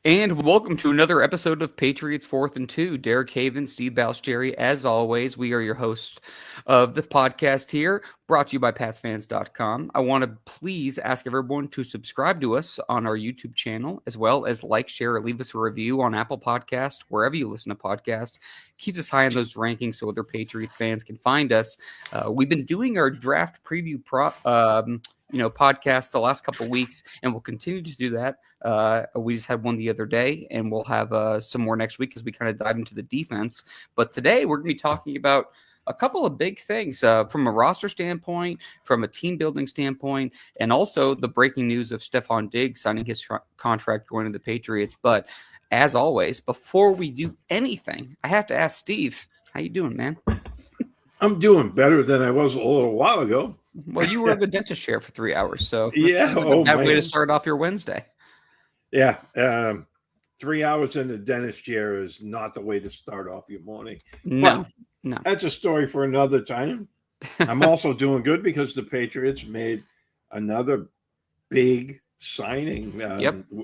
And welcome to another episode of Patriots 4th and 2. Derek Havens, Steve Balestrieri, as always, we are your hosts of the podcast here, brought to you by PatsFans.com. I want to please ask everyone to subscribe to us on our YouTube channel, as well as like, share, or leave us a review on Apple Podcasts, wherever you listen to podcasts. Keeps us high in those rankings so other Patriots fans can find us. We've been doing our draft preview podcast the last couple of weeks, and we'll continue to do that. We just had one the other day, and we'll have some more next week as we kind of dive into the defense. But today we're going to be talking about a couple of big things from a roster standpoint, from a team building standpoint, and also the breaking news of Stefon Diggs signing his contract going to the Patriots. But as always, before we do anything, I have to ask Steve, how you doing, man? I'm doing better than I was a little while ago. Well, you were in the dentist chair for 3 hours, so yeah, like a way to start off your Wednesday. Yeah, 3 hours in the dentist chair is not the way to start off your morning. No. That's a story for another time. I'm also doing good because the Patriots made another big signing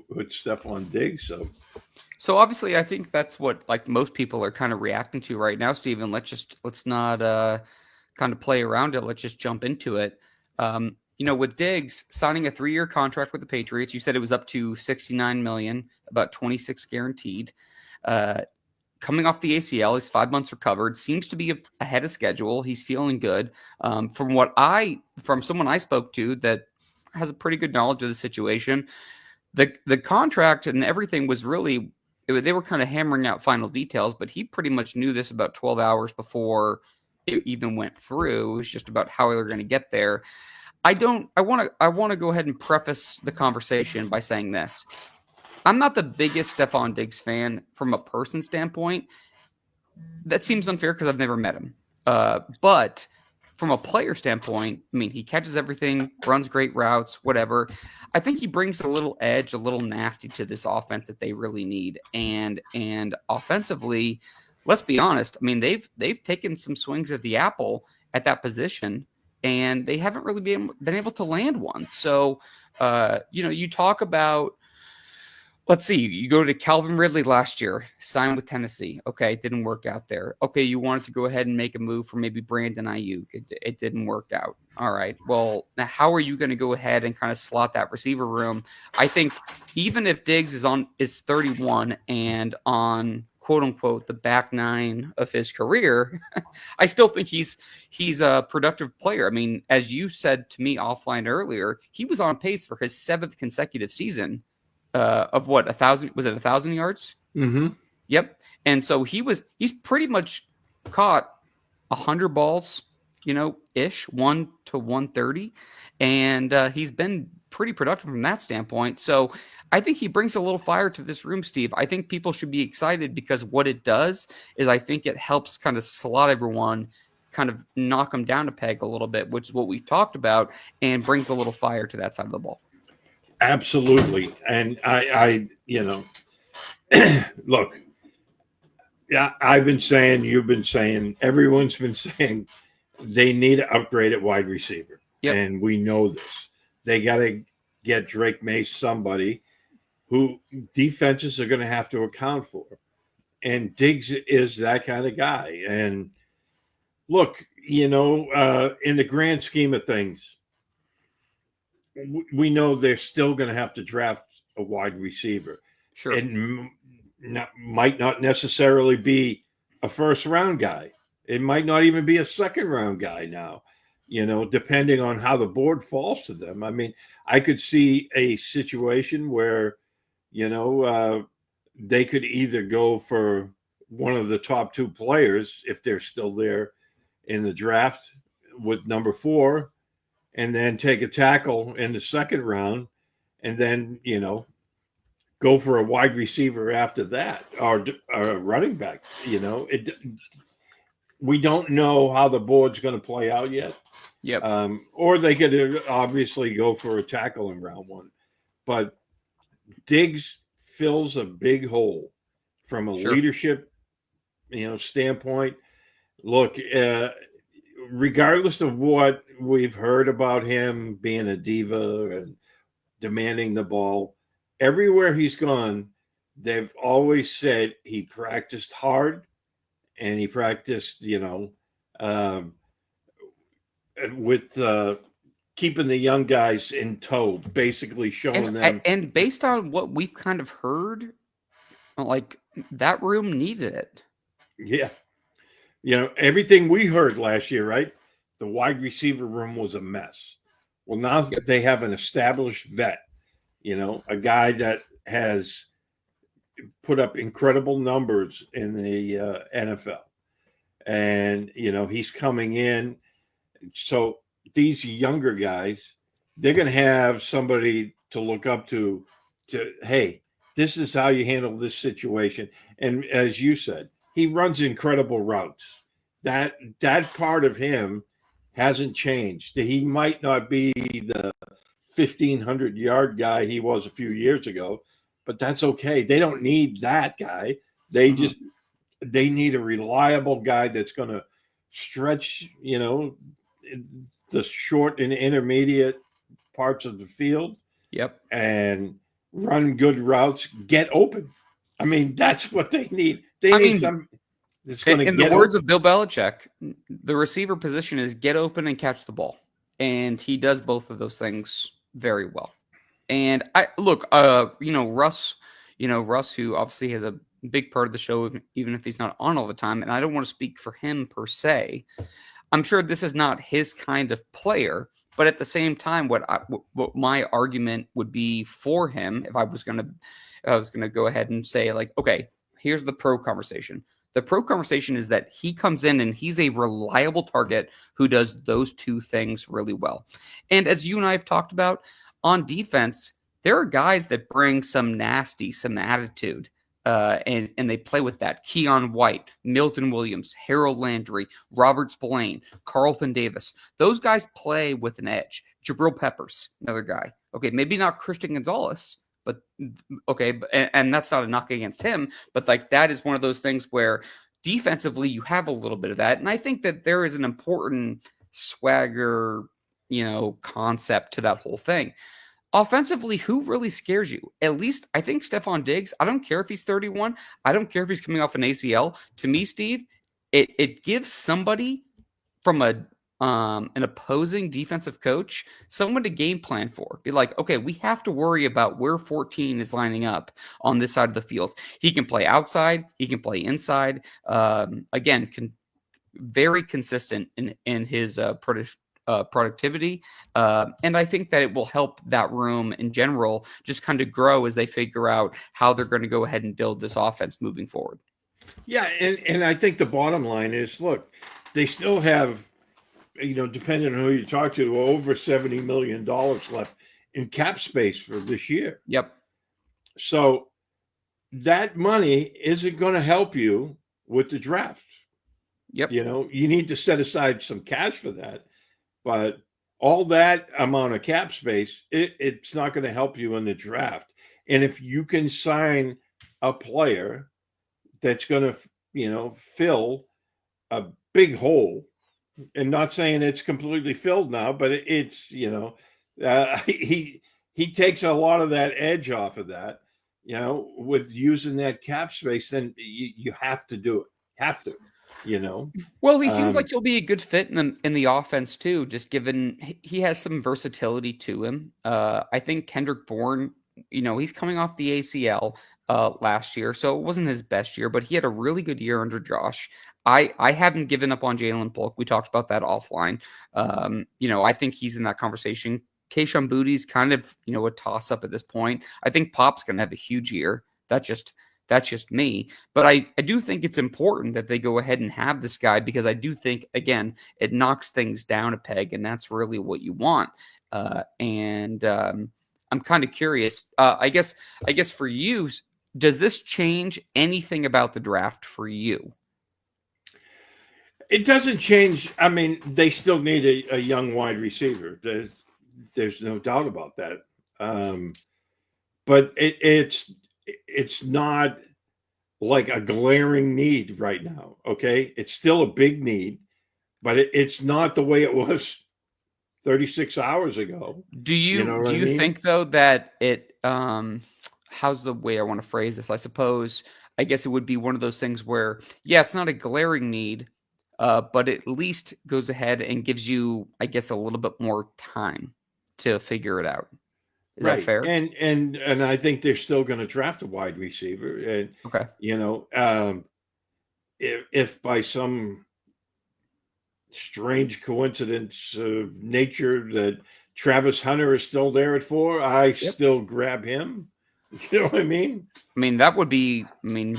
with Stefon Diggs. So obviously, I think that's what like most people are kind of reacting to right now, Steven. Let's not kind of play around it. Let's just jump into it. With Diggs signing a 3-year contract with the Patriots, you said it was up to $69 million, about 26 guaranteed. Coming off the ACL, he's 5 months recovered. Seems to be ahead of schedule. He's feeling good. From someone I spoke to that has a pretty good knowledge of the situation, the contract and everything was really. They were kind of hammering out final details, but he pretty much knew this about 12 hours before it even went through. It was just about how they're going to get there. I want to go ahead and preface the conversation by saying this. I'm not the biggest Stefon Diggs fan from a person standpoint. That seems unfair because I've never met him. But from a player standpoint, I mean, he catches everything, runs great routes, whatever. I think he brings a little edge, a little nasty to this offense that they really need. And offensively, let's be honest. I mean, they've taken some swings at the apple at that position, and they haven't really been able to land one. So, you talk about. Let's see. You go to Calvin Ridley last year, signed with Tennessee. Okay, it didn't work out there. Okay, you wanted to go ahead and make a move for maybe Brandon Ayuk. It didn't work out. All right. Well, now how are you going to go ahead and kind of slot that receiver room? I think even if Diggs is 31 and on quote unquote the back nine of his career, I still think he's a productive player. I mean, as you said to me offline earlier, he was on pace for his 7th consecutive season. Of what, 1,000? Was it 1,000 yards? Mm-hmm. Yep. And so he's pretty much caught 100 balls, ish, 1 to 130, and he's been pretty productive from that standpoint. So I think he brings a little fire to this room, Steve. I think people should be excited because what it does is I think it helps kind of slot everyone, kind of knock them down a peg a little bit, which is what we've talked about, and brings a little fire to that side of the ball. Absolutely. And I look, yeah, I've been saying, you've been saying, everyone's been saying they need to upgrade at wide receiver. Yep. And we know this. They got to get Drake Maye somebody who defenses are going to have to account for. And Diggs is that kind of guy. And look, in the grand scheme of things, we know they're still going to have to draft a wide receiver. Sure. And might not necessarily be a first-round guy. It might not even be a second-round guy now, depending on how the board falls to them. I mean, I could see a situation where, they could either go for one of the top 2 players if they're still there in the draft with number 4, and then take a tackle in the second round, and then, go for a wide receiver after that, or a running back. We don't know how the board's going to play out yet. Yep. Or they could obviously go for a tackle in round 1. But Diggs fills a big hole from a leadership, standpoint. Look, regardless of what we've heard about him being a diva and demanding the ball, everywhere he's gone, they've always said he practiced hard and he practiced, um, with keeping the young guys in tow, basically showing them. And based on what we've kind of heard, like that room needed it. Yeah. Everything we heard last year, right? The wide receiver room was a mess. Well, now they have an established vet, a guy that has put up incredible numbers in the NFL. And, he's coming in. So these younger guys, they're going to have somebody to look up to, hey, this is how you handle this situation. And as you said, he runs incredible routes. That part of him hasn't changed. He might not be the 1,500-yard guy he was a few years ago, but that's okay. They don't need that guy. They need a reliable guy that's going to stretch, the short and intermediate parts of the field. Yep. And run good routes, get open. I mean, that's what they need. They need some that's going to get in the words of Bill Belichick, the receiver position is get open and catch the ball. And he does both of those things very well. And Russ, who obviously has a big part of the show, even if he's not on all the time. And I don't want to speak for him per se. I'm sure this is not his kind of player, but at the same time, what my argument would be for him, if I was gonna go ahead and say, like, okay, here's the pro conversation. The pro conversation is that he comes in and he's a reliable target who does those two things really well. And as you and I have talked about, on defense, there are guys that bring some attitude. And they play with that. Keon White, Milton Williams, Harold Landry, Robert Spillane, Carlton Davis. Those guys play with an edge. Jabril Peppers, another guy. Okay, maybe not Christian Gonzalez, but okay, and that's not a knock against him, but like that is one of those things where defensively you have a little bit of that. And I think that there is an important swagger, concept to that whole thing. Offensively, who really scares you? At least I think Stefon Diggs. I don't care if he's 31. I don't care if he's coming off an ACL. To me, Steve, it gives somebody from an opposing defensive coach someone to game plan for. Be like, okay, we have to worry about where 14 is lining up on this side of the field. He can play outside. He can play inside. Again, very consistent in his productivity. And I think that it will help that room in general just kind of grow as they figure out how they're going to go ahead and build this offense moving forward. Yeah, and I think the bottom line is, look, they still have, depending on who you talk to, over $70 million left in cap space for this year. Yep. So that money isn't going to help you with the draft. Yep. You need to set aside some cash for that. But all that amount of cap space, it's not going to help you in the draft. And if you can sign a player that's going to, fill a big hole, and not saying it's completely filled now, but it's, he takes a lot of that edge off of that, with using that cap space, then you have to do it. Have to. Well, he seems like he'll be a good fit in the offense too, just given he has some versatility to him. I think Kendrick Bourne, he's coming off the ACL last year, so it wasn't his best year, but he had a really good year under Josh. I haven't given up on Jalen Polk. We talked about that offline. I think he's in that conversation. Kayshon Boutte's kind of, a toss up at this point. I think Pop's going to have a huge year. That's just me. But I do think it's important that they go ahead and have this guy because I do think, again, it knocks things down a peg, and that's really what you want. I'm kind of curious. I guess for you, does this change anything about the draft for you? It doesn't change. I mean, they still need a young wide receiver. There's no doubt about that. But it's not like a glaring need right now. Okay. It's still a big need, but it's not the way it was 36 hours ago. Do you think though that it, how's the way I want to phrase this? I guess it would be one of those things where, yeah, it's not a glaring need, but it at least goes ahead and gives you, I guess, a little bit more time to figure it out. Is that Right. fair? And I think they're still going to draft a wide receiver. And, Okay. you know, if by some strange coincidence of nature that Travis Hunter is still there at 4, I still grab him. You know what I mean? I mean, that would be, it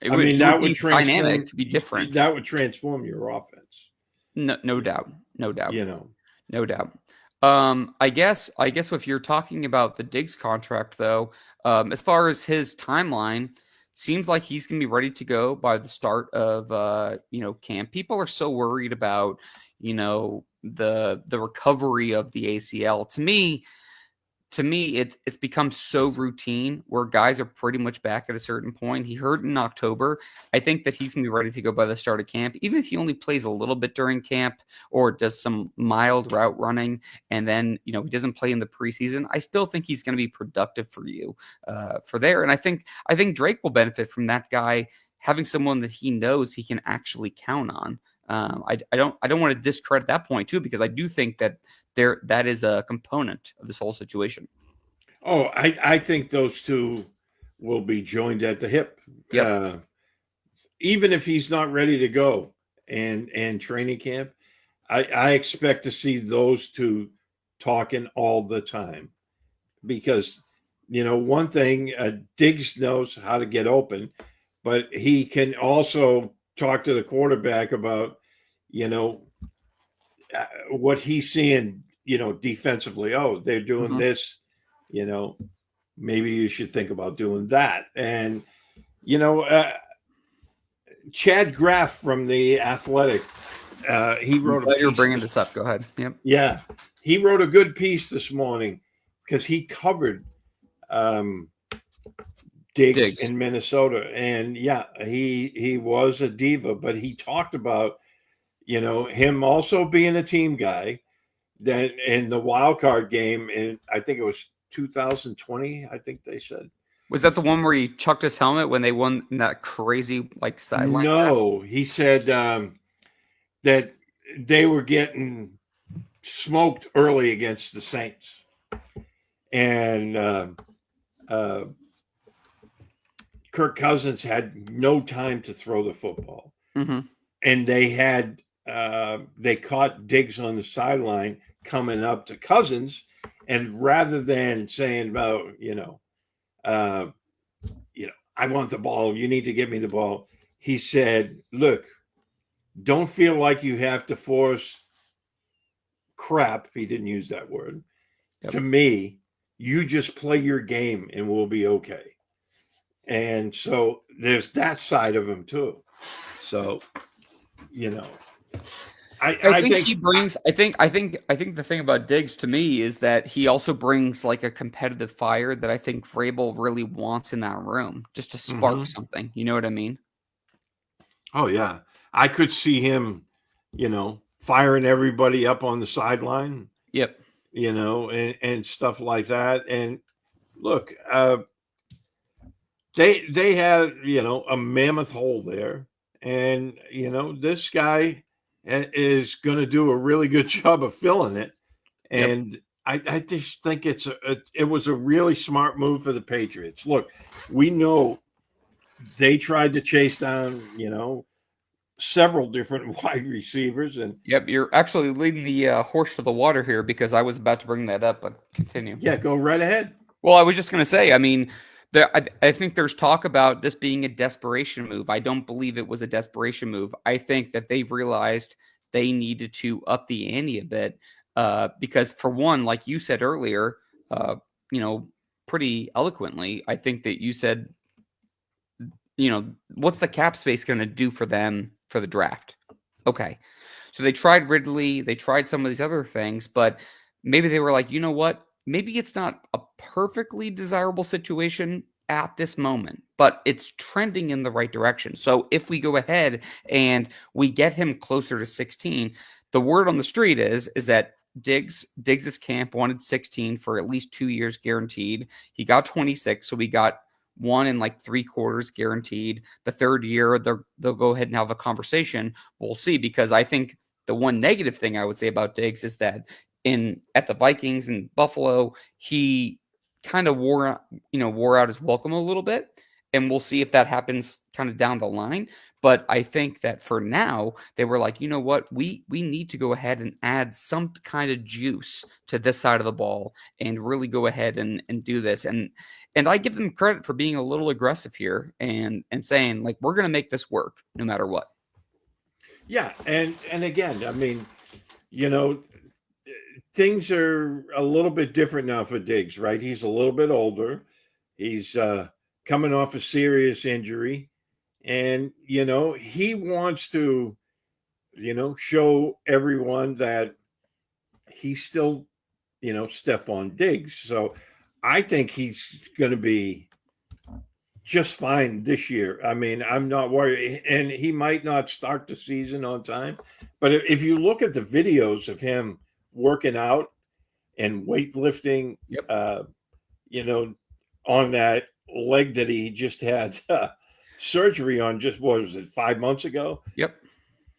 would that would be dynamic, it'd be different. That would transform your offense. No doubt. No doubt. You know. No doubt. I guess if you're talking about the Diggs contract, though, as far as his timeline, seems like he's going to be ready to go by the start of camp. People are so worried about the recovery of the ACL. To me, it's become so routine where guys are pretty much back at a certain point. He hurt in October. I think that he's going to be ready to go by the start of camp, even if he only plays a little bit during camp or does some mild route running, and then he doesn't play in the preseason. I still think he's going to be productive for you for there, and I think Drake will benefit from that guy having someone that he knows he can actually count on. I don't want to discredit that point too, because I do think that that is a component of this whole situation. Oh, I think those two will be joined at the hip. Yep. Even if he's not ready to go and training camp, I expect to see those two talking all the time, because one thing, Diggs knows how to get open, but he can also talk to the quarterback about what he's seeing defensively. Oh, they're doing this, maybe you should think about doing that. And Chad Graff from The Athletic, he wrote a piece. You're bringing this up. Go ahead. Yep. Yeah, he wrote a good piece this morning because he covered Diggs in Minnesota, and yeah, he was a diva, but he talked about him also being a team guy. Then in the wild card game, and I think it was 2020, I think they said. Was that the one where he chucked his helmet when they won that crazy sideline? No, he said that they were getting smoked early against the Saints, and Kirk Cousins had no time to throw the football, and they caught Diggs on the sideline coming up to Cousins, and rather than saying about I want the ball, you need to give me the ball, he said, look, don't feel like you have to force crap, he didn't use that word, to me. You just play your game and we'll be okay. And so there's that side of him too. So I think he brings. I think the thing about Diggs to me is that he also brings a competitive fire that I think Vrabel really wants in that room, just to spark something. You know what I mean? Oh yeah, I could see him, firing everybody up on the sideline. Yep. And stuff like that. And look, they had a mammoth hole there, and this guy is going to do a really good job of filling it. And I just think it was a really smart move for the Patriots. Look, we know they tried to chase down, several different wide receivers. And you're actually leading the horse to the water here, because I was about to bring that up, but continue. Yeah, go right ahead. Well, I was just going to say, I mean, I think there's talk about this being a desperation move. I don't believe it was a desperation move. I think that they realized they needed to up the ante a bit, because for one, like you said earlier, pretty eloquently, I think that you said, what's the cap space going to do for them for the draft? Okay. So they tried Ridley, they tried some of these other things, but maybe they were like, you know what? Maybe it's not a perfectly desirable situation at this moment, but it's trending in the right direction. So if we go ahead and we get him closer to 16, the word on the street is that Diggs's camp wanted 16 for at least 2 years guaranteed. He got 26, so we got 1 3/4 guaranteed. The third year, they'll go ahead and have a conversation. We'll see, because I think the one negative thing I would say about Diggs is that at the Vikings and Buffalo, he kind of wore out his welcome a little bit, and we'll see if that happens kind of down the line. But I think that for now, they were like, you know what, we need to go ahead and add some kind of juice to this side of the ball and really go ahead and do this. And I give them credit for being a little aggressive here and saying, like, we're going to make this work no matter what. Yeah, and again, I mean, things are a little bit different now for Diggs, right? He's a little bit older. He's coming off a serious injury. And, he wants to, show everyone that he's still, Stefon Diggs. So I think he's going to be just fine this year. I mean, I'm not worried. And he might not start the season on time. But if you look at the videos of him working out and weightlifting, Yep. On that leg that he just had surgery on, just what was it, 5 months ago? Yep.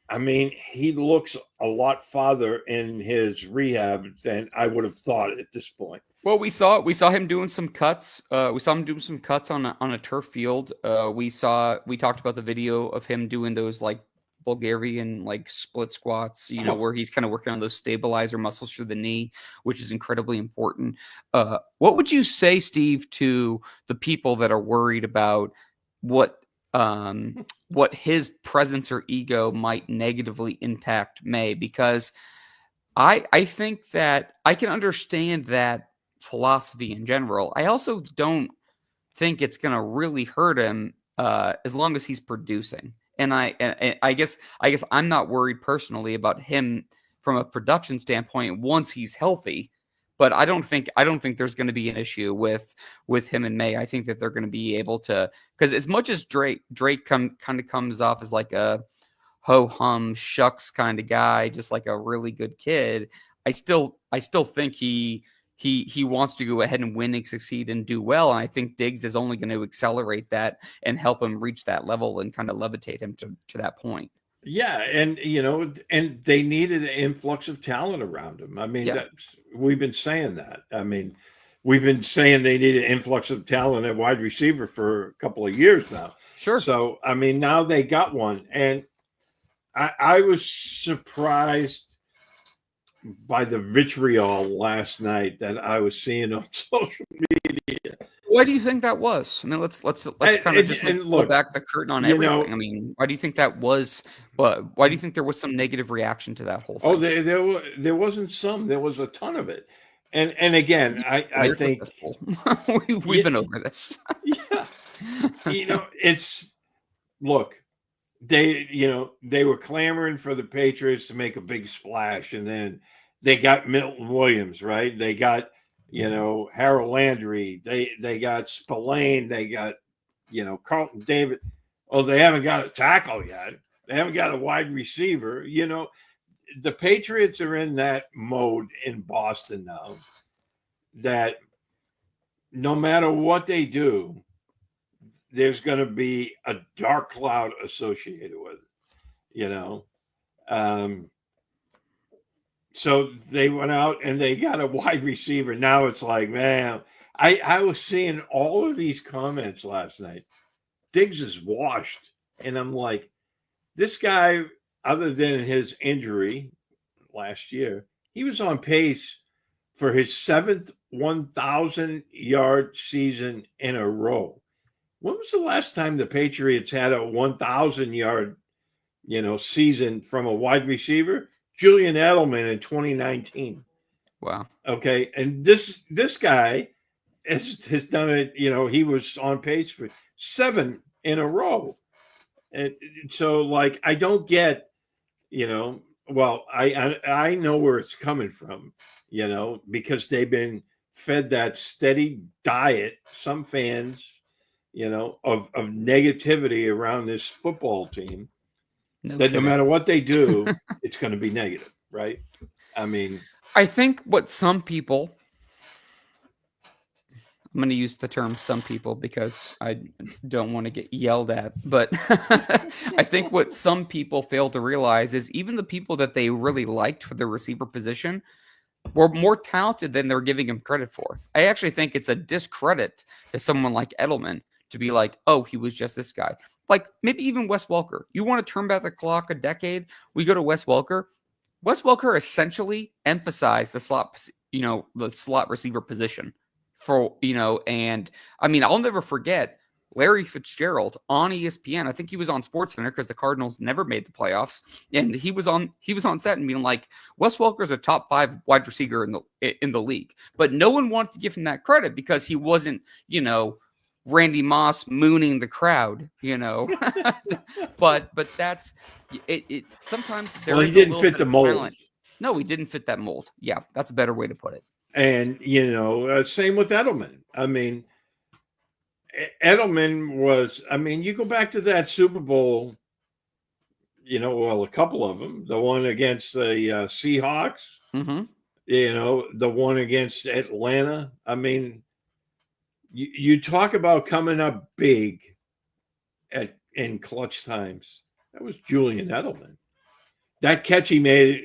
I mean, he looks a lot farther in his rehab than I would have thought at this point. Well, we saw him doing some cuts. We saw him doing some cuts on a turf field. We talked about the video of him doing those like Bulgarian like split squats, where he's kind of working on those stabilizer muscles for the knee, which is incredibly important. What would you say, Steve, to the people that are worried about what his presence or ego might negatively impact May? Because I think that I can understand that philosophy in general. I also don't think it's going to really hurt him as long as he's producing. And I guess I'm not worried personally about him from a production standpoint once he's healthy. But I don't think there's going to be an issue with him and May. I think that they're going to be able to, because as much as Drake kind of comes off as like a ho hum shucks kind of guy, just like a really good kid, I still think he wants to go ahead and win and succeed and do well. And I think Diggs is only going to accelerate that and help him reach that level and kind of levitate him to that point. Yeah. And, and they needed an influx of talent around him. I mean, we've been saying that. I mean, we've been saying they need an influx of talent at wide receiver for a couple of years now. Sure. So, I mean, now they got one. And I was surprised by the vitriol last night that I was seeing on social media. Why do you think that was? I mean, let's kind of just pull back the curtain on everything. I mean, why do you think that was? Why do you think there was some negative reaction to that whole thing? Oh, there wasn't some. There was a ton of it. And again, I think we've been over this. Yeah, look. They were clamoring for the Patriots to make a big splash, and then they got Milton Williams, right? They got, Harold Landry. They got Spillane. They got, Carlton David. Oh, they haven't got a tackle yet. They haven't got a wide receiver. The Patriots are in that mode in Boston now that no matter what they do, there's going to be a dark cloud associated with it, So they went out and they got a wide receiver. Now it's like, man, I was seeing all of these comments last night. Diggs is washed. And I'm like, this guy, other than his injury last year, he was on pace for his 7th 1,000-yard season in a row. When was the last time the Patriots had a 1,000-yard, season from a wide receiver? Julian Edelman in 2019. Wow. Okay, and this guy has done it. He was on pace for 7 in a row, and so like I don't get, Well, I know where it's coming from, because they've been fed that steady diet. Some fans. Of negativity around this football team, no matter what they do, it's going to be negative, right? I mean, I think what some people, I'm going to use the term some people because I don't want to get yelled at, but I think what some people fail to realize is even the people that they really liked for the receiver position were more talented than they're giving him credit for. I actually think it's a discredit to someone like Edelman to be like, oh, he was just this guy. Like maybe even Wes Welker. You want to turn back the clock a decade? We go to Wes Welker. Wes Welker essentially emphasized the slot receiver position for, and I mean, I'll never forget Larry Fitzgerald on ESPN. I think he was on SportsCenter because the Cardinals never made the playoffs, and he was on set and being like, Wes Welker's a top 5 wide receiver in the league, but no one wanted to give him that credit because he wasn't, Randy Moss mooning the crowd, but that's it. Sometimes there Well, is he a didn't little fit bit the of mold. talent. No, he didn't fit that mold. Yeah, that's a better way to put it. And, same with Edelman. I mean, Edelman was, you go back to that Super Bowl, a couple of them, the one against the Seahawks, Mm-hmm. the one against Atlanta. I mean, you talk about coming up big in clutch times. That was Julian Edelman. That catch he made,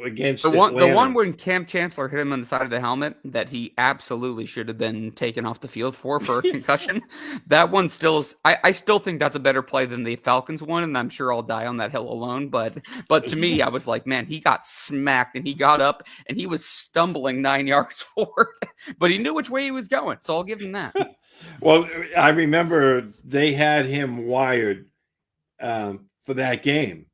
against Atlanta. The one when Cam Chancellor hit him on the side of the helmet that he absolutely should have been taken off the field for a concussion. That one still is. I still think that's a better play than the Falcons one, and I'm sure I'll die on that hill alone. But to me, I was like, man, he got smacked and he got up and he was stumbling 9 yards forward, but he knew which way he was going, so I'll give him that. Well, I remember they had him wired for that game.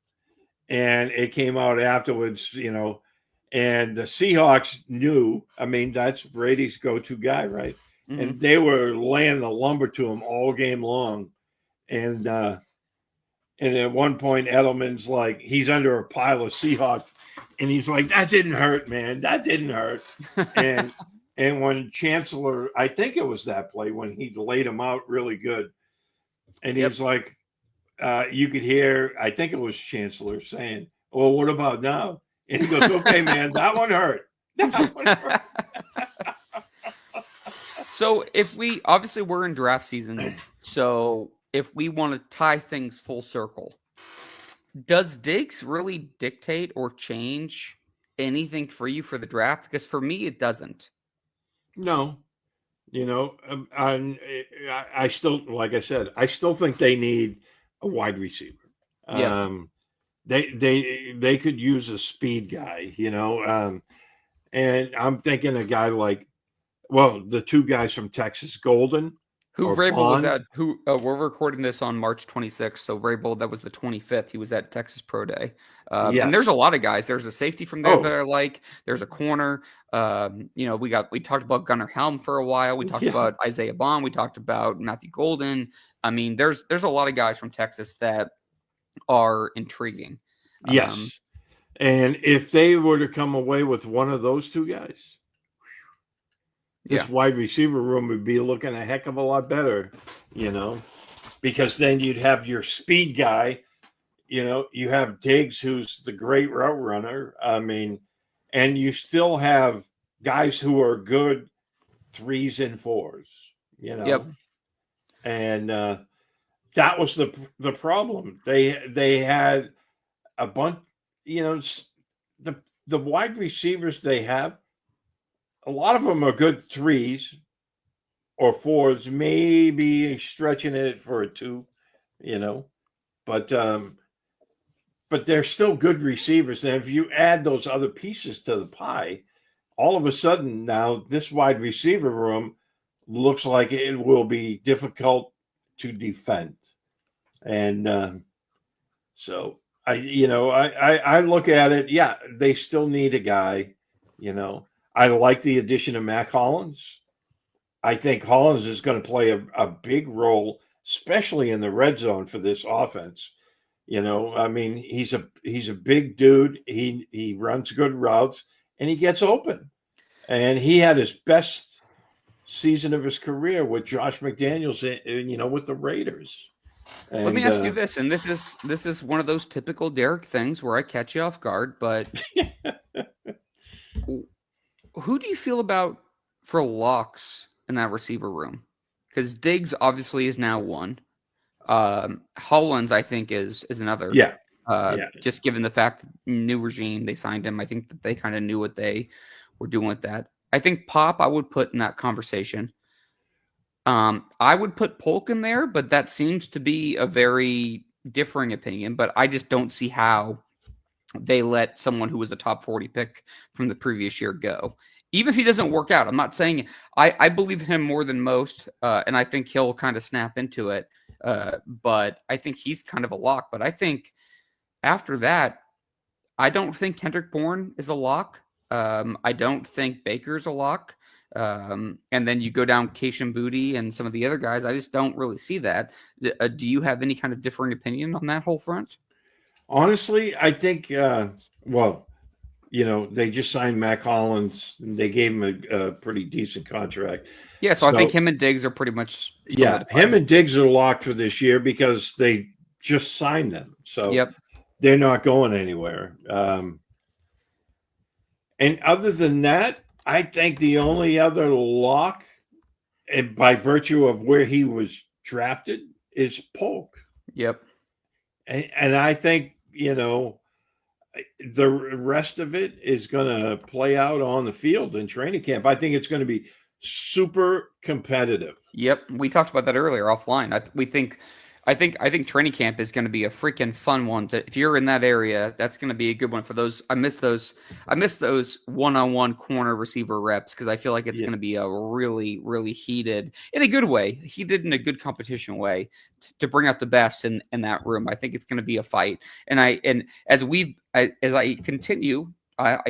And it came out afterwards, and the Seahawks knew. I mean, that's Brady's go-to guy, right? Mm-hmm. And they were laying the lumber to him all game long. And at one point, Edelman's like, he's under a pile of Seahawks, and he's like, that didn't hurt, man. That didn't hurt. And when Chancellor, I think it was that play when he laid him out really good, and he's like, you could hear, I think it was Chancellor saying, well, what about now? And he goes, okay, man, that one hurt. That one hurt. So obviously we're in draft season. So if we want to tie things full circle, does Diggs really dictate or change anything for you for the draft? Because for me, it doesn't. No. I still, like I said, I still think they need a wide receiver. Yeah. They could use a speed guy, and I'm thinking a guy like, the two guys from Texas, Golden. Who Vrabel was at? We're recording this on March 26th, so Vrabel, that was the 25th. He was at Texas Pro Day. Yes. And there's a lot of guys. There's a safety from there that I like. There's a corner. We talked about Gunnar Helm for a while. We talked about Isaiah Bond. We talked about Matthew Golden. I mean, there's a lot of guys from Texas that are intriguing. Yes. And if they were to come away with one of those two guys, this wide receiver room would be looking a heck of a lot better, because then you'd have your speed guy, you have Diggs, who's the great route runner. I mean, and you still have guys who are good 3s and 4s, Yep. And that was the problem. They had a bunch, the wide receivers they have, a lot of them are good 3s or 4s, maybe stretching it for a 2, but they're still good receivers. And if you add those other pieces to the pie, all of a sudden now this wide receiver room looks like it will be difficult to defend. And so I look at it. Yeah, they still need a guy, I like the addition of Mac Hollins. I think Hollins is going to play a big role, especially in the red zone for this offense. I mean, he's a big dude. He runs good routes and he gets open. And he had his best season of his career with Josh McDaniels, with the Raiders. And, let me ask you this, and this is one of those typical Derek things where I catch you off guard, but Who do you feel about for locks in that receiver room? Because Diggs obviously is now one. Hollins, I think, is another. Yeah. Yeah. Just given the fact new regime, they signed him. I think that they kind of knew what they were doing with that. I think Pop I would put in that conversation. I would put Polk in there, but that seems to be a very differing opinion. But I just don't see how they let someone who was a top 40 pick from the previous year go. Even if he doesn't work out, I'm not saying I believe him more than most, and I think he'll kind of snap into it. But I think he's kind of a lock. But I think after that, I don't think Kendrick Bourne is a lock. I don't think Baker's a lock. And then you go down Keishan Booty and some of the other guys. I just don't really see that. Do you have any kind of differing opinion on that whole front? Honestly, I think, well, they just signed Mac Hollins. And they gave him a pretty decent contract. Yeah, so I think him and Diggs are pretty much solidified. Him and Diggs are locked for this year because they just signed them. So yep. They're not going anywhere. And other than that, I think the only other lock, and by virtue of where he was drafted, is Polk. Yep. And I think, the rest of it is going to play out on the field in training camp. I think it's going to be super competitive. Yep. We talked about that earlier offline. I think training camp is going to be a freaking fun one. If you're in that area, that's going to be a good one for those. I miss those one-on-one corner receiver reps because I feel like it's going to be a really, really heated, in a good way, heated in a good competition way to bring out the best in that room. I think it's going to be a fight. And as I continue, I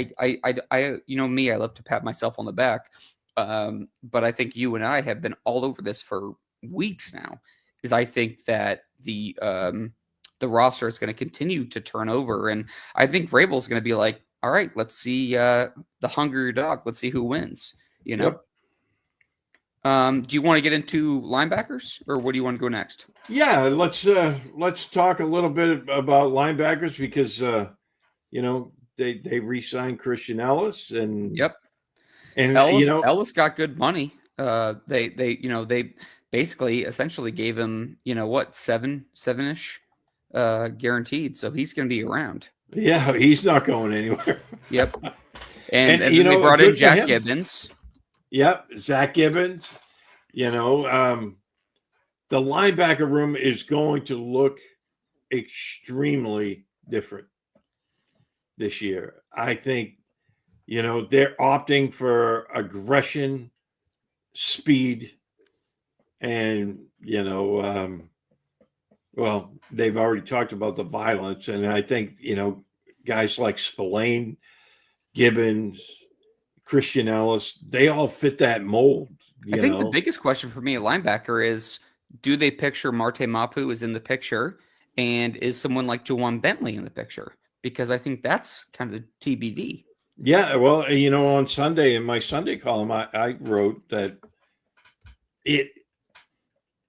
me, I love to pat myself on the back. But I think you and I have been all over this for weeks now. Is I think that the roster is going to continue to turn over, and I think Vrabel's going to be like, "All right, let's see the hungrier dog. Let's see who wins." Yep. Do you want to get into linebackers, or what do you want to go next? Yeah, let's talk a little bit about linebackers because they re-signed Christian Ellis and Ellis got good money. They basically essentially gave him, seven-ish guaranteed. So he's going to be around. Yeah, he's not going anywhere. Yep. And then they brought in Jack Gibbons. Yep, Zach Gibbons. The linebacker room is going to look extremely different this year. I think, they're opting for aggression, speed, and they've already talked about the violence, and I think guys like Spillane, Gibbons, Christian Ellis, they all fit that mold. I think the biggest question for me at linebacker is, do they picture Marte Mapu is in the picture, and is someone like Juwan Bentley in the picture? Because I think that's kind of TBD. Yeah, well, on Sunday in my Sunday column, I wrote that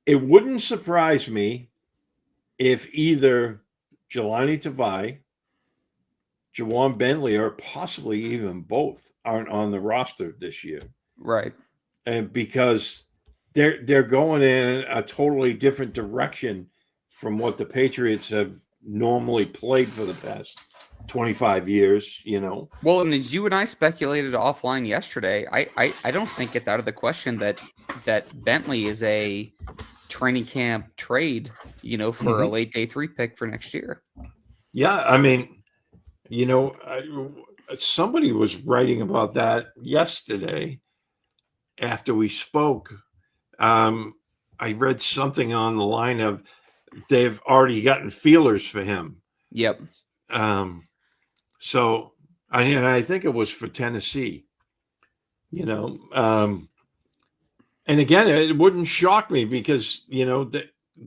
it wouldn't surprise me if either Jelani Tavai, Juwan Bentley, or possibly even both aren't on the roster this year. Right. And because they're going in a totally different direction from what the Patriots have normally played for the past 25 years, Well, and as you and I speculated offline yesterday, I don't think it's out of the question that Bentley is a training camp trade, for a late day 3 pick for next year. Yeah, I mean, somebody was writing about that yesterday after we spoke. I read something on the line of they've already gotten feelers for him. Yep. So I think it was for Tennessee, and again, it wouldn't shock me because,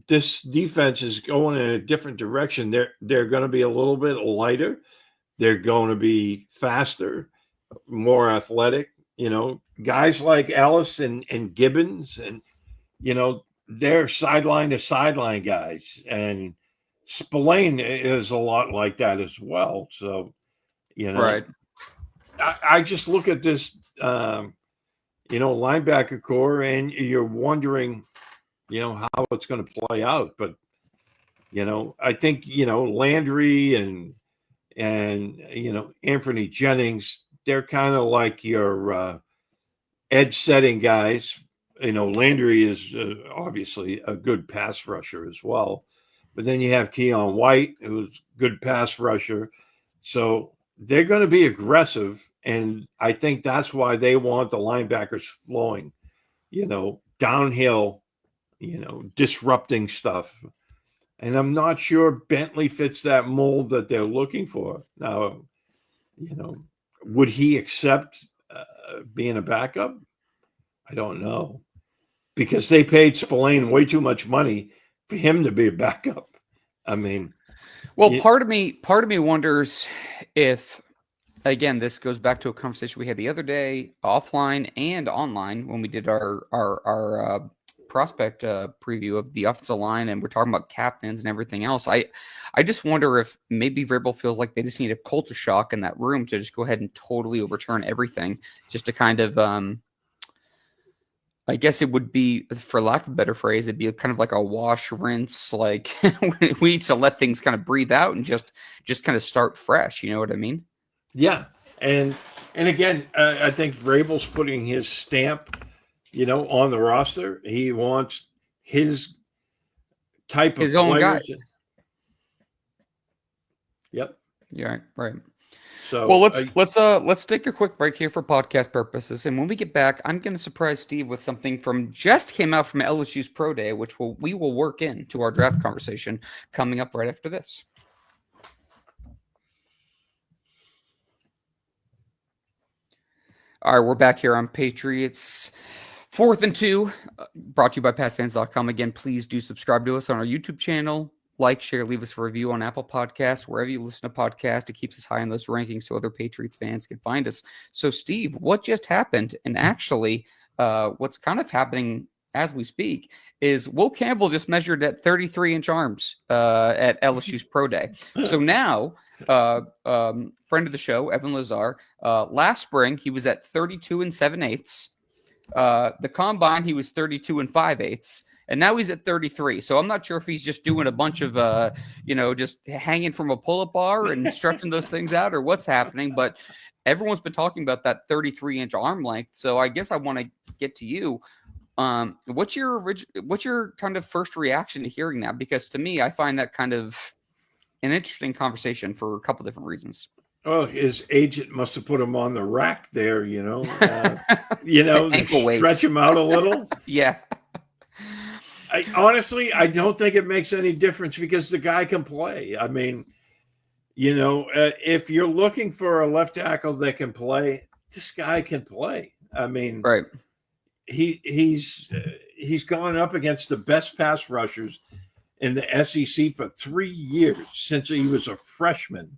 this defense is going in a different direction. They're going to be a little bit lighter. They're going to be faster, more athletic, guys like Ellis and Gibbons, and, they're sideline to sideline guys. And Spillane is a lot like that as well. So, Right. I just look at this, linebacker core, and you're wondering, how it's going to play out. But I think Landry and Anthony Jennings, they're kind of like your edge setting guys. Landry is obviously a good pass rusher as well. But then you have Keon White, who's a good pass rusher. So they're going to be aggressive. And I think that's why they want the linebackers flowing, downhill, disrupting stuff. And I'm not sure Bentley fits that mold that they're looking for. Now, would he accept being a backup? I don't know, because they paid Spillane way too much money for him to be a backup. I mean, well, part of me wonders if, again, this goes back to a conversation we had the other day, offline and online, when we did our prospect preview of the offensive line, and we're talking about captains and everything else. I just wonder if maybe Vrabel feels like they just need a culture shock in that room to just go ahead and totally overturn everything, just to kind of I guess it would be, for lack of a better phrase, it'd be kind of like a wash, rinse. Like we need to let things kind of breathe out and just kind of start fresh. You know what I mean? Yeah, and again, I think Vrabel's putting his stamp, on the roster. He wants his type of his own guy. Yep. Yeah. Right. So, well, let's take a quick break here for podcast purposes, and when we get back, I'm going to surprise Steve with something just came out from LSU's Pro Day, which we will work into our draft conversation coming up right after this. All right, we're back here on Patriots 4th and 2, brought to you by PatsFans.com. Again, please do subscribe to us on our YouTube channel. Like, share, leave us a review on Apple Podcasts, wherever you listen to podcasts. It keeps us high in those rankings so other Patriots fans can find us. So, Steve, what just happened, and actually what's kind of happening as we speak, is Will Campbell just measured at 33-inch arms at LSU's Pro Day. So now, friend of the show, Evan Lazar, last spring, he was at 32 7/8. The combine, he was 32 5/8. And now he's at 33. So I'm not sure if he's just doing a bunch of, just hanging from a pull-up bar and stretching those things out, or what's happening. But everyone's been talking about that 33-inch arm length. So I guess I want to get to you. What's your kind of first reaction to hearing that? Because to me, I find that kind of an interesting conversation for a couple different reasons. Oh, his agent must have put him on the rack there, stretch him out a little. Yeah. Honestly, I don't think it makes any difference because the guy can play. I mean, if you're looking for a left tackle that can play, this guy can play. I mean, right. He's gone up against the best pass rushers in the SEC for 3 years since he was a freshman,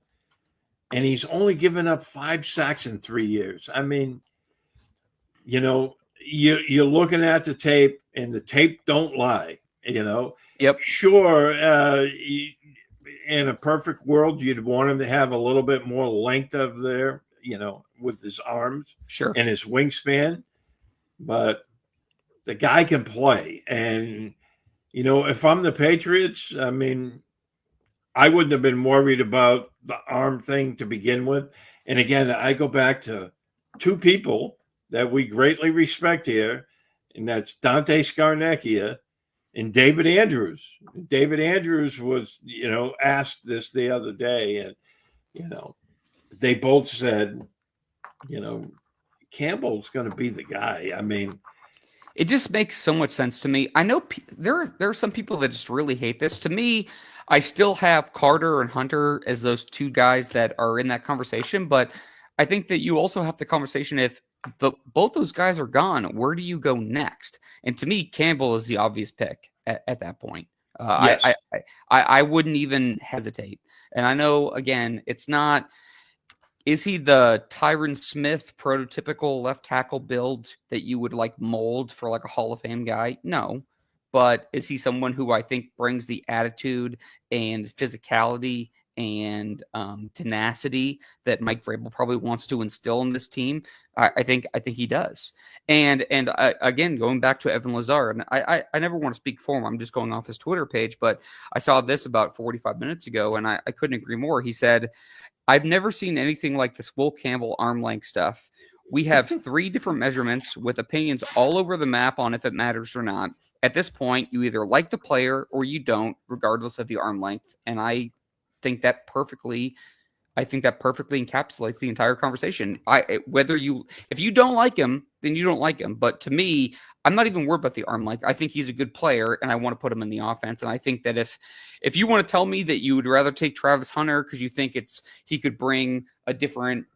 and he's only given up 5 sacks in 3 years. I mean, you're looking at the tape, and the tape don't lie. Yep. Sure. In a perfect world, you'd want him to have a little bit more length of there, with his arms, sure, and his wingspan. But the guy can play, and if I'm the Patriots, I mean, I wouldn't have been worried about the arm thing to begin with. And again, I go back to two people that we greatly respect here, and that's Dante Scarnecchia and David Andrews. David Andrews was, asked this the other day, and, they both said, Campbell's going to be the guy. I mean, it just makes so much sense to me. I know there are some people that just really hate this. To me, I still have Carter and Hunter as those two guys that are in that conversation, but I think that you also have the conversation if both those guys are gone, where do you go next? And to me, Campbell is the obvious pick at that point. Yes. I wouldn't even hesitate. And I know, again, it's not, is he the Tyron Smith prototypical left tackle build that you would like mold for like a Hall of Fame guy? No. But is he someone who I think brings the attitude and physicality and tenacity that Mike Vrabel probably wants to instill in this team. I think he does. And again, going back to Evan Lazar, and I never want to speak for him. I'm just going off his Twitter page, but I saw this about 45 minutes ago, and I couldn't agree more. He said, "I've never seen anything like this Will Campbell arm length stuff. We have 3 different measurements with opinions all over the map on if it matters or not. At this point, you either like the player or you don't, regardless of the arm length." And I think that perfectly encapsulates the entire conversation. If you don't like him, then you don't like him. But to me, I'm not even worried about the arm length. I think he's a good player, and I want to put him in the offense. And I think that if you want to tell me that you would rather take Travis Hunter because you think he could bring a different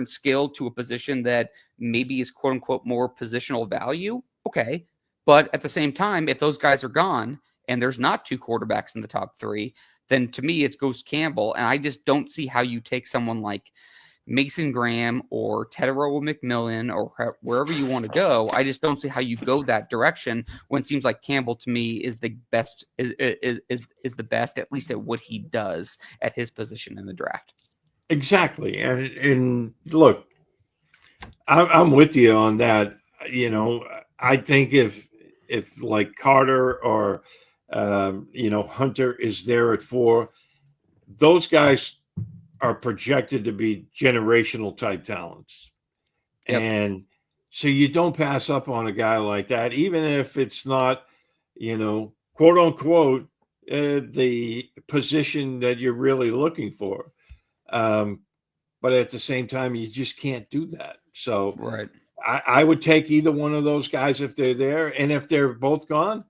skill to a position that maybe is quote unquote more positional value, okay. But at the same time, if those guys are gone and there's not 2 quarterbacks in the top 3, then to me it's Ghost Campbell. And I just don't see how you take someone like Mason Graham or Tedero McMillan or wherever you want to go. I just don't see how you go that direction when it seems like Campbell to me is the best, is the best, at least at what he does at his position in the draft. Exactly. And look, I'm with you on that. I think if like Carter or Hunter is there at 4, those guys are projected to be generational type talents. Yep. And so you don't pass up on a guy like that, even if it's not, quote unquote, the position that you're really looking for. But at the same time, you just can't do that. So right. I would take either one of those guys if they're there. And if they're both gone,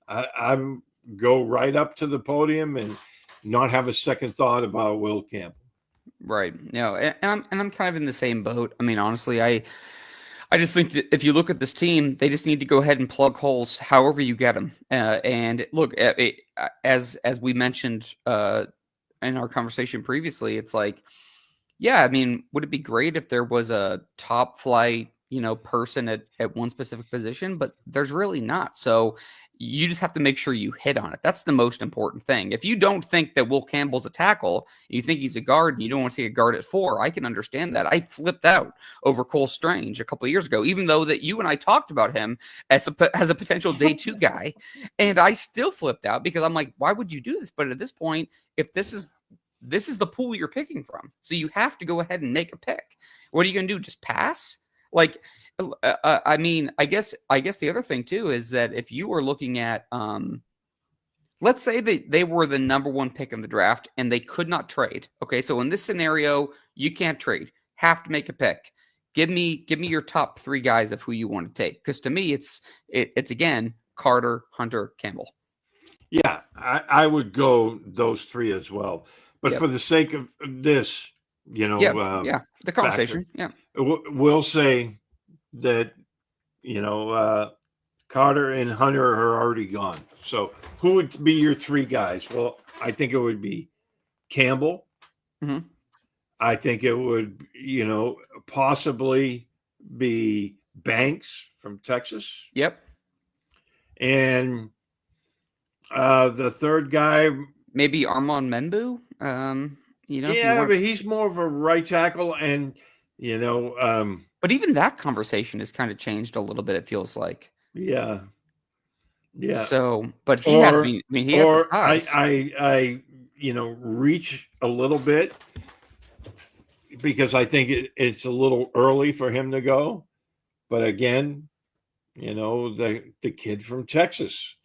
I'm go right up to the podium and not have a second thought about Will Campbell. Right. And I'm kind of in the same boat. I mean, honestly, I just think that if you look at this team, they just need to go ahead and plug holes however you get them. And look, as we mentioned in our conversation previously, it's like, yeah, I mean, would it be great if there was a top flight, person at one specific position? But there's really not. So you just have to make sure you hit on it. That's the most important thing. If you don't think that Will Campbell's a tackle, you think he's a guard, and you don't want to take a guard at 4, I can understand that. I flipped out over Cole Strange a couple of years ago, even though that you and I talked about him as a potential day 2 guy, and I still flipped out because I'm like, why would you do this? But at this point, if this is the pool you're picking from, so you have to go ahead and make a pick. What are you going to do? Just pass? Like, I mean, I guess the other thing too is that if you were looking at, let's say that they were the number 1 pick in the draft and they could not trade. Okay, so in this scenario, you can't trade. Have to make a pick. Give me your top 3 guys of who you want to take. Because to me, it's again Carter, Hunter, Campbell. Yeah, I would go those 3 as well. But for the sake of this, the conversation, we'll say that, Carter and Hunter are already gone. So who would be your 3 guys? Well, I think it would be Campbell. Mm-hmm. I think it would, possibly be Banks from Texas. Yep. And the third guy, maybe Armand Menbu. But he's more of a right tackle, and but even that conversation has kind of changed a little bit. It feels like, yeah. So, but he has the size. I reach a little bit because I think it's a little early for him to go. But again, the kid from Texas,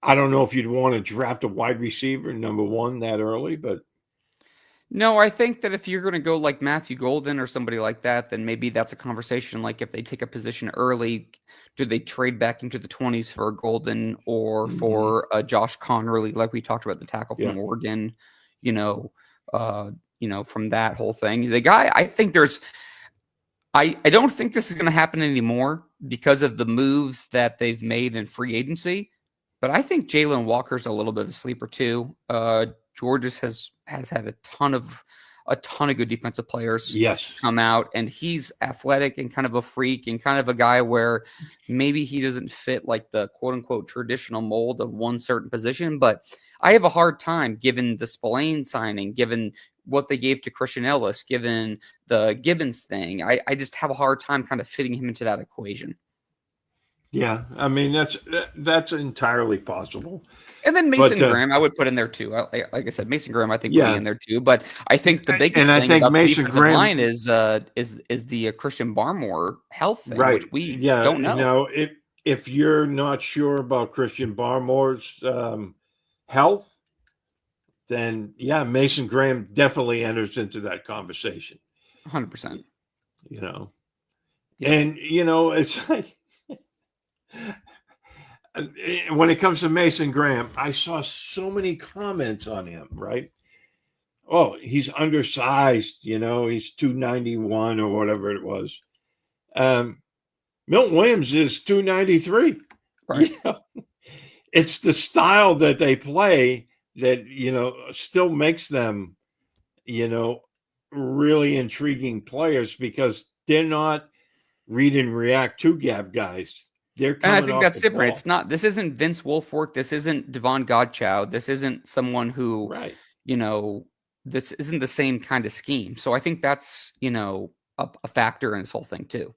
I don't know if you'd want to draft a wide receiver number 1 that early, but no, I think that if you're going to go like Matthew Golden or somebody like that, then maybe that's a conversation. Like if they take a position early, do they trade back into the 20s for a Golden or for a Josh Connerly, like we talked about, the tackle from Oregon, from that whole thing. The guy, I think I don't think this is going to happen anymore because of the moves that they've made in free agency. But I think Jalen Walker's a little bit of a sleeper too. Georges has had a ton of a ton of good defensive players Yes. come out, and he's athletic and kind of a freak and kind of a guy where maybe he doesn't fit like the quote unquote traditional mold of one certain position. But I have a hard time given the Spillane signing, given what they gave to Christian Ellis, given the Gibbons thing. I just have a hard time kind of fitting him into that equation. Yeah, I mean that's entirely possible. And then Mason Graham, I would put in there too. Like I said, Mason Graham, I think would be in there too. But I think the biggest thing about the defensive line is the Christian Barmore health thing, right? Which we yeah, don't know. Now, if you're not sure about Christian Barmore's health, then yeah, Mason Graham definitely enters into that conversation. 100%. You know, yeah. And it's like. When it comes to Mason Graham, I saw so many comments on him, right? Oh, he's undersized, he's 291 or whatever it was. Milton Williams is 293. Right. It's the style that they play that, still makes them, really intriguing players because they're not read and react to gap guys. And I think that's different. It's not. This isn't Vince Wilfork. This isn't Devon Godchow. This isn't someone who, right. This isn't the same kind of scheme. So I think that's a factor in this whole thing too.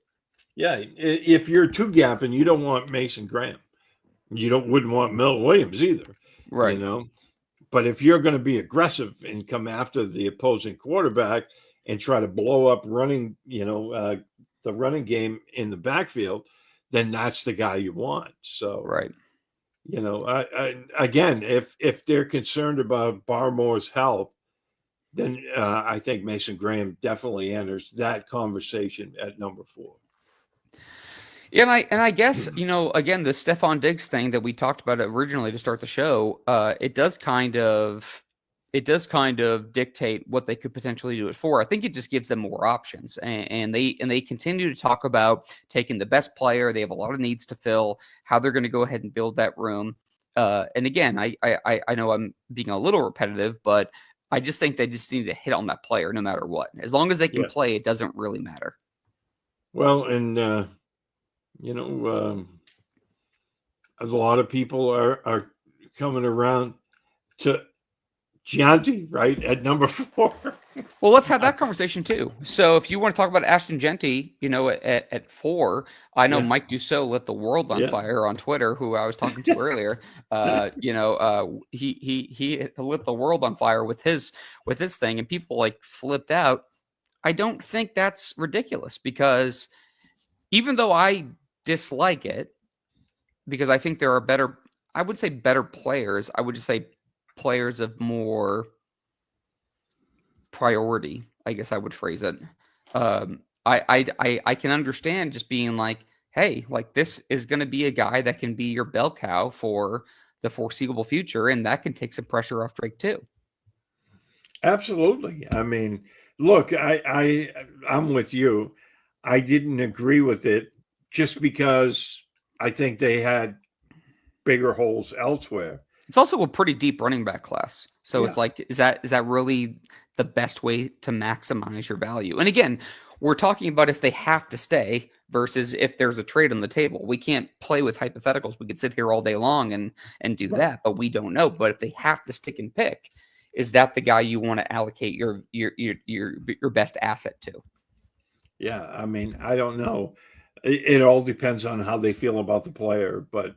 Yeah, if you're two gap and you don't want Mason Graham, you wouldn't want Milton Williams either, right? But if you're going to be aggressive and come after the opposing quarterback and try to blow up running, the running game in the backfield, then that's the guy you want. So, right. Again, if they're concerned about Barmore's health, then I think Mason Graham definitely enters that conversation at number 4. Yeah, and I guess again, the Stefon Diggs thing that we talked about originally to start the show, it does kind of dictate what they could potentially do it for. I think it just gives them more options, and they continue to talk about taking the best player. They have a lot of needs to fill. How they're going to go ahead and build that room. And again, I know I'm being a little repetitive, but I just think they just need to hit on that player no matter what. As long as they can play, it doesn't really matter. Well, and a lot of people are coming around to Gianti, right, at number 4. Well, let's have that conversation too. So if you want to talk about Ashton Genty, at 4, I know Mike Dussault lit the world on fire on Twitter, who I was talking to earlier. He lit the world on fire with his thing, and people flipped out. I don't think that's ridiculous because even though I dislike it, because I think there are better players. I would just say players of more priority, I guess I would phrase it. I can understand just being like, hey, this is going to be a guy that can be your bell cow for the foreseeable future, and that can take some pressure off Drake too. Absolutely. I mean, look, I'm with you. I didn't agree with it just because I think they had bigger holes elsewhere. It's also a pretty deep running back class. So it's like, is that really the best way to maximize your value? And again, we're talking about if they have to stay versus if there's a trade on the table. We can't play with hypotheticals. We could sit here all day long and do that, but we don't know. But if they have to stick and pick, is that the guy you want to allocate your best asset to? Yeah, I mean, I don't know. It all depends on how they feel about the player, but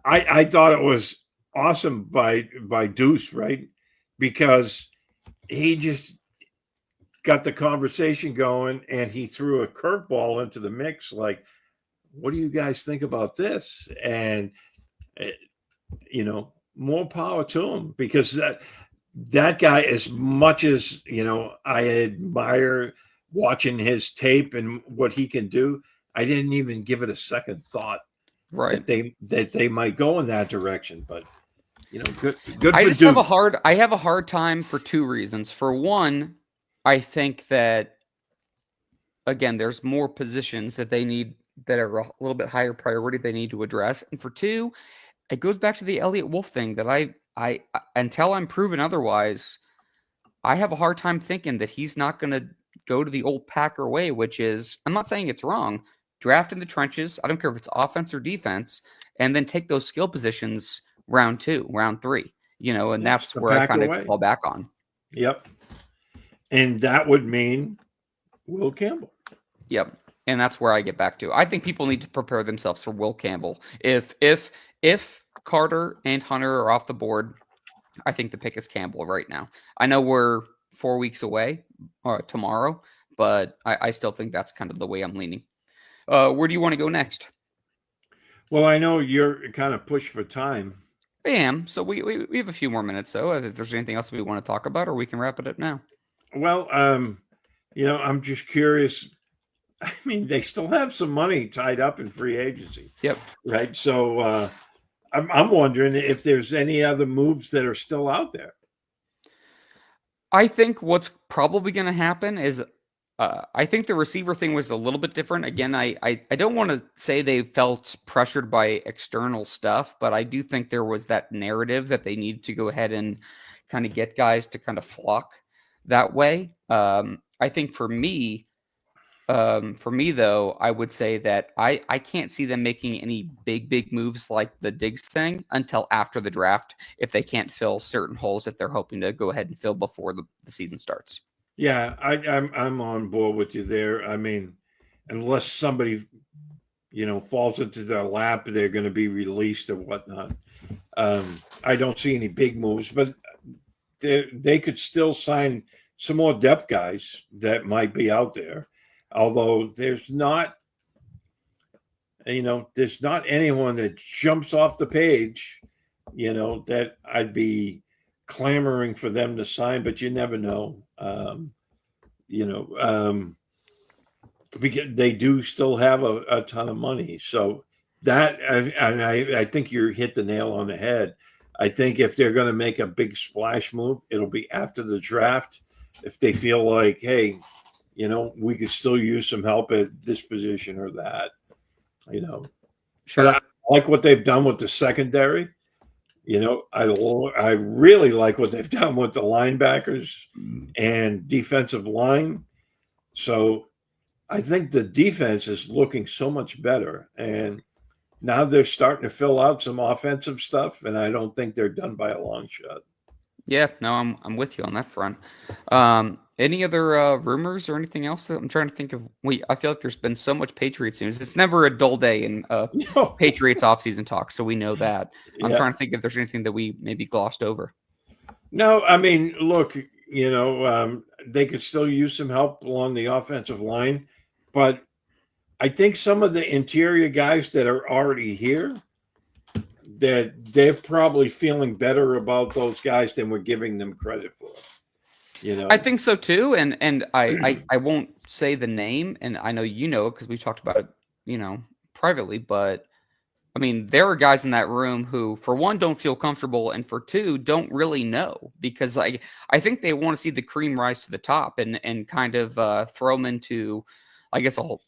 I thought it was awesome by Deuce, right? Because he just got the conversation going and he threw a curveball into the mix. Like, what do you guys think about this? And, more power to him because that guy, as much as, I admire watching his tape and what he can do, I didn't even give it a second thought. Right. That they might go in that direction, but good. I just have a hard time for 2 reasons. For one, I think that again, there's more positions that they need that are a little bit higher priority they need to address. And for 2, it goes back to the Elliott Wolf thing that I until I'm proven otherwise, I have a hard time thinking that he's not going to go to the old Packer way, which is, I'm not saying it's wrong, draft in the trenches. I don't care if it's offense or defense, and then take those skill positions round 2, round 3, and That's that's the where I Packer kind of way. fall back on. Yep. And that would mean Will Campbell. Yep. And that's where I get back to. I think people need to prepare themselves for Will Campbell. If Carter and Hunter are off the board, I think the pick is Campbell right now. I know we're 4 weeks away tomorrow, but I still think that's kind of the way I'm leaning. Where do you want to go next? Well, I know you're kind of pushed for time. I am. So we have a few more minutes, though. If there's anything else we want to talk about, or we can wrap it up now. Well, I'm just curious. I mean, they still have some money tied up in free agency. Yep. Right. So I'm wondering if there's any other moves that are still out there. I think what's probably going to happen is I think the receiver thing was a little bit different. Again, I don't want to say they felt pressured by external stuff, but I do think there was that narrative that they needed to go ahead and kind of get guys to kind of flock that way. I think for me, though, I would say that I can't see them making any big moves like the Diggs thing until after the draft if they can't fill certain holes that they're hoping to go ahead and fill before the season starts. Yeah, I'm on board with you there. I mean, unless somebody, falls into their lap, they're going to be released or whatnot. I don't see any big moves, but they could still sign some more depth guys that might be out there. Although there's not anyone that jumps off the page, that I'd be clamoring for them to sign, but you never know. Because they do still have a ton of money. So that, and I think you hit the nail on the head. I think if they're going to make a big splash move, it'll be after the draft. If they feel like, hey, we could still use some help at this position or that, Sure. But I like what they've done with the secondary. I really like what they've done with the linebackers and defensive line. So I think the defense is looking so much better. And now they're starting to fill out some offensive stuff, and I don't think they're done by a long shot. Yeah, no, I'm with you on that front. Any other rumors or anything else? I'm trying to think of. I feel like there's been so much Patriots news. It's never a dull day in Patriots offseason talk, so we know that. I'm trying to think if there's anything that we maybe glossed over. No, I mean, look, they could still use some help along the offensive line, but I think some of the interior guys that are already here, that they're probably feeling better about those guys than we're giving them credit for. I think so too, and I won't say the name, and I know it because we talked about it, privately. But I mean, there are guys in that room who, for one, don't feel comfortable, and for two, don't really know because I think they want to see the cream rise to the top and kind of throw them into, I guess I'll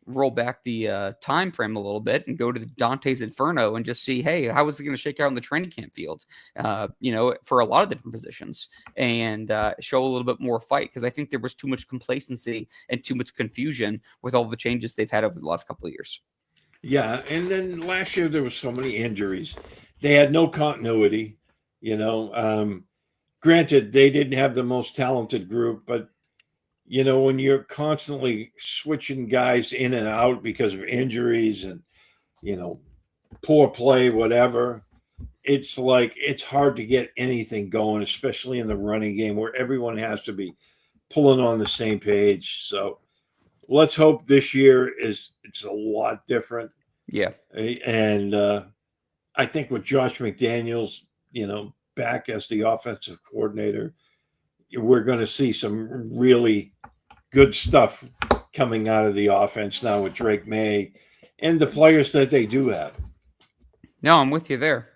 roll back the time frame a little bit and go to Dante's Inferno and just see, hey, how is it going to shake out in the training camp field, for a lot of different positions and show a little bit more fight because I think there was too much complacency and too much confusion with all the changes they've had over the last couple of years. Yeah, and then last year there was so many injuries. They had no continuity, Granted, they didn't have the most talented group, but when you're constantly switching guys in and out because of injuries and, poor play, whatever, it's like it's hard to get anything going, especially in the running game where everyone has to be pulling on the same page. So let's hope this year it's a lot different. Yeah. And I think with Josh McDaniels, back as the offensive coordinator, we're going to see some really good stuff coming out of the offense now with Drake Maye and the players that they do have. No, I'm with you there.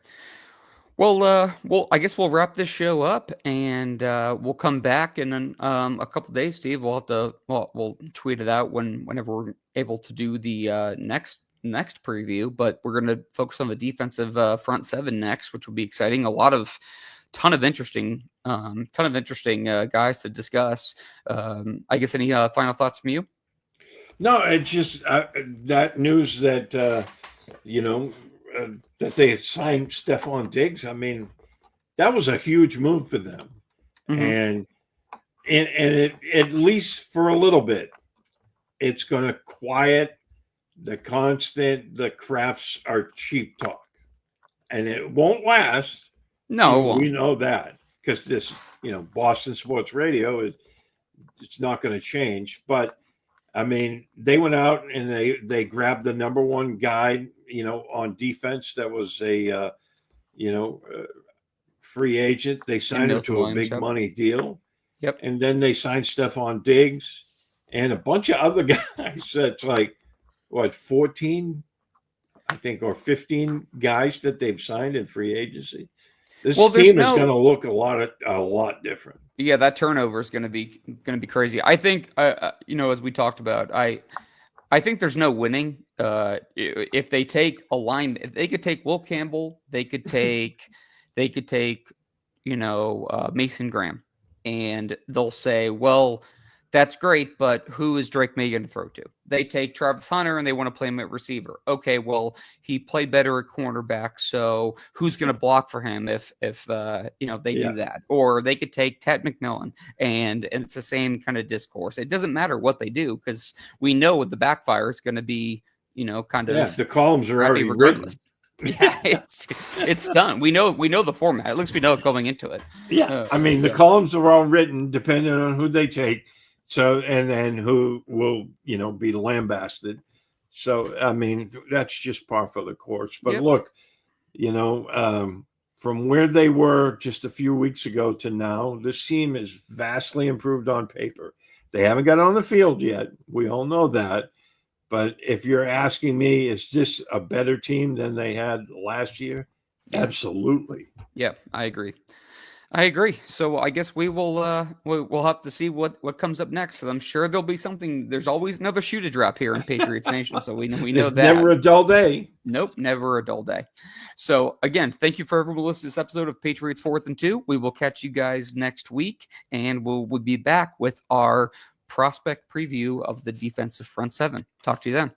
Well, I guess we'll wrap this show up, and we'll come back in a couple of days, Steve. We'll tweet it out whenever we're able to do the next preview. But we're going to focus on the defensive front seven next, which will be exciting. A lot of ton of interesting guys to discuss. I guess any final thoughts from you? No, it's just that news that that they had signed Stefon Diggs. I mean, that was a huge move for them, and it, at least for a little bit, it's going to quiet the crafts are cheap talk, and it won't last. No, it won't. We know that because this, Boston sports radio it's not going to change. But I mean, they went out and they grabbed the number one guy, on defense that was a free agent. They signed him to a big money deal. Yep. And then they signed Stefon Diggs and a bunch of other guys. That's like, 14, I think, or 15 guys that they've signed in free agency. This team is going to look a lot different. Yeah, that turnover is going to be crazy. I think, as we talked about, I think there's no winning. If they take a line, if they could take Will Campbell, they could take Mason Graham, and they'll say, well, that's great, but who is Drake Maye going to throw to? They take Travis Hunter and they want to play him at receiver. Okay, well, he played better at cornerback, so who's going to block for him if they do that? Or they could take Ted McMillan, and it's the same kind of discourse. It doesn't matter what they do because we know what the backfire is going to be. The columns are already written. Yeah, it's done. We know the format. At least we know it going into it. Yeah, the columns are all written depending on who they take. So, and then who will, be lambasted. So, that's just par for the course. But look, from where they were just a few weeks ago to now, this team is vastly improved on paper. They haven't got on the field yet. We all know that. But if you're asking me, is this a better team than they had last year? Absolutely. Yeah, I agree. So I guess we'll have to see what comes up next. So I'm sure there'll be something. There's always another shoe to drop here in Patriots Nation. So we know that. Never a dull day. Nope, never a dull day. So again, thank you for everyone listening to this episode of Patriots 4th and 2. We will catch you guys next week, and we'll be back with our prospect preview of the defensive front seven. Talk to you then.